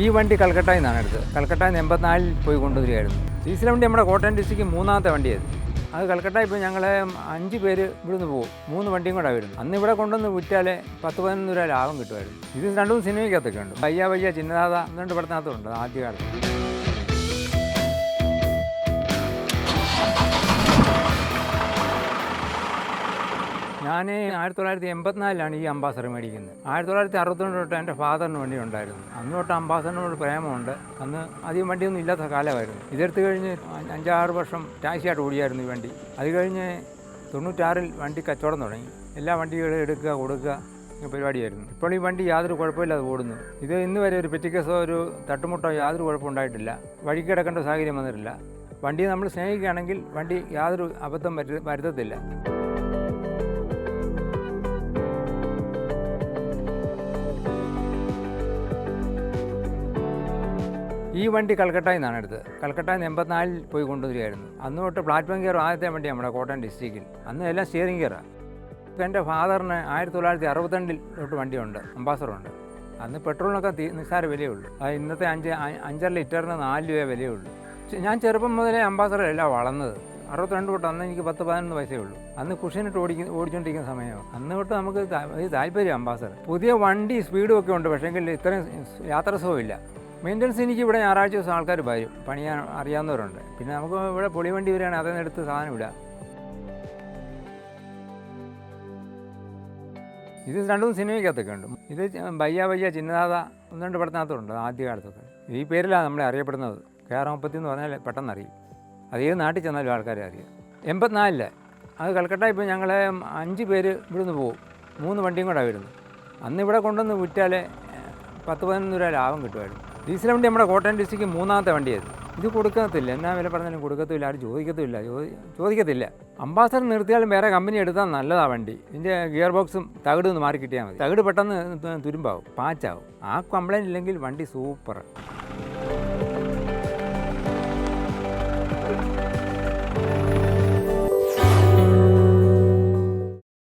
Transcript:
ഈ വണ്ടി കൽക്കട്ടയിൽ നിന്നാണ് എടുത്തത്. കൽക്കട്ടയിൽ നിന്ന് 84 പോയി കൊണ്ടുവരികയായിരുന്നു. ഡീസൽ വണ്ടി നമ്മുടെ കോട്ടയം ഡിസ്ട്രിക്റ്റ് 3ാമത്തെ വണ്ടിയായിരുന്നു. അത് കൽക്കട്ട ഇപ്പോൾ ഞങ്ങൾ 5 പേര് ഇവിടുന്ന് പോകും. 3 വണ്ടിയും കൂടെ വരുന്നു. അന്ന് ഇവിടെ കൊണ്ടുവന്ന് വിറ്റാൽ 10-11 രൂപ ലാഭം കിട്ടുമായിരുന്നു. ഇത് 2 സിനിമയ്ക്കകത്തൊക്കെ ഉണ്ട്. പയ്യ ചിന്നദാത 2 പടത്തിനകത്തുണ്ട് ആദ്യകാലത്ത്. ഞാൻ 1984 ഈ അംബാസഡർ മേടിക്കുന്നത്. 1962 തൊട്ട് എൻ്റെ ഫാദറിന് വണ്ടി ഉണ്ടായിരുന്നു. അന്ന് തൊട്ട് അംബാസഡറിനോട് പ്രേമമുണ്ട്. അന്ന് അധികം വണ്ടിയൊന്നും ഇല്ലാത്ത കാലമായിരുന്നു. ഇതെടുത്ത് കഴിഞ്ഞ് 5-6 വർഷം ടാക്സിയായിട്ട് ഓടിയായിരുന്നു ഈ വണ്ടി. അത് കഴിഞ്ഞ് 96 വണ്ടി കച്ചവടം തുടങ്ങി. എല്ലാ വണ്ടികളും എടുക്കുക കൊടുക്കുക പരിപാടിയായിരുന്നു. ഇപ്പോൾ ഈ വണ്ടി യാതൊരു കുഴപ്പമില്ലാതെ ഓടുന്നു. ഇത് ഇന്ന് വരെ ഒരു പെറ്റിക്കേസോ ഒരു തട്ടുമുട്ടോ യാതൊരു കുഴപ്പമുണ്ടായിട്ടില്ല. വഴിക്ക് കിടക്കേണ്ട സാഹചര്യം വന്നിട്ടില്ല. വണ്ടി നമ്മൾ സ്നേഹിക്കുകയാണെങ്കിൽ വണ്ടി യാതൊരു അബദ്ധം വരുത്തത്തില്ല. ഈ വണ്ടി കൽക്കട്ടയിൽ നിന്നാണ് എടുത്തത്. കൽക്കട്ടയിൽ നിന്ന് 84 പോയി കൊണ്ടുവരികയായിരുന്നു. അന്ന് തൊട്ട് പ്ലാറ്റ്ഫോം ഗിയർ ആദ്യത്തെ വണ്ടി നമ്മുടെ കോട്ടയം ഡിസ്ട്രിക്റ്റിൽ. അന്ന് എല്ലാം സ്റ്റിയറിംഗ് ഗിയറാണ്. എൻ്റെ ഫാദറിന് 1962 തൊട്ട് വണ്ടിയുണ്ട്, അംബാസഡറുണ്ട്. അന്ന് പെട്രോളിനൊക്കെ നിസ്സാര വിലയുള്ളൂ. അത് ഇന്നത്തെ 5 ലിറ്ററിന് 4 രൂപ വിലയുള്ളൂ. ഞാൻ ചെറുപ്പം മുതലേ അംബാസഡറല്ല വളർന്നത്. 62 തൊട്ട് അന്ന് എനിക്ക് 10-11 വയസ്സേ ഉള്ളൂ. അന്ന് കുഷനിട്ട് ഓടിച്ചുകൊണ്ടിരിക്കുന്ന സമയമാണ്. അന്ന് തൊട്ട് നമുക്ക് താല്പര്യം അംബാസഡർ. പുതിയ വണ്ടി സ്പീഡും ഒക്കെ ഉണ്ട്, പക്ഷേങ്കിൽ ഇത്രയും യാത്രാസുഖമില്ല. മെയിൻ്റനൻസ് എനിക്ക് ഇവിടെ ഞായറാഴ്ച ദിവസം ആൾക്കാർ വരും, പണിയാൻ അറിയാവുന്നവരുണ്ട്. പിന്നെ നമുക്ക് ഇവിടെ പൊളിവണ്ടി വരികയാണെങ്കിൽ അതിൽ നിന്ന് എടുത്ത് സാധനം ഇടാം. ഇത് 2 സിനിമയ്ക്കകത്തൊക്കെ ഉണ്ട്. ഇത് പയ്യ ചിന്നദാത 2 പടത്തിനകത്തുണ്ട് ആദ്യകാലത്തൊക്കെ. ഈ പേരിലാണ് നമ്മളെ അറിയപ്പെടുന്നത്. KRO എന്ന് പറഞ്ഞാൽ പെട്ടെന്ന് അറിയും. അത് ഏത് നാട്ടിൽ ചെന്നാലും ആൾക്കാരെ അറിയാം. 84 അത് കൽക്കട്ട ഇപ്പോൾ ഞങ്ങൾ 5 പേര് ഇവിടുന്ന് പോകും. 3 വണ്ടിയും കൂടെ വരുന്നു. അന്ന് ഇവിടെ കൊണ്ടുവന്ന് വിറ്റാൽ 10-11 രൂപ ലാഭം കിട്ടുമായിരുന്നു. ഡീസൽ വണ്ടി നമ്മുടെ കോട്ടയം ഡിസ്ട്രിക്റ്റ് 3ാമത്തെ വണ്ടിയായിരുന്നു. ഇത് കൊടുക്കത്തില്ല, എന്നാ വില പറഞ്ഞാലും കൊടുക്കത്തില്ല, ആരും ചോദിക്കത്തില്ല. അംബാസഡർ നിർത്തിയാലും വേറെ കമ്പനി എടുത്താൽ നല്ലതാണ് വണ്ടി. ഇതിൻ്റെ ഗിയർ ബോക്സും തകിട് ഒന്ന് മാറി കിട്ടിയാൽ മതി. തകിട് പെട്ടെന്ന് തുരുമ്പാവും, പാച്ചാവും. ആ കംപ്ലൈൻറ്റ് ഇല്ലെങ്കിൽ വണ്ടി സൂപ്പർ.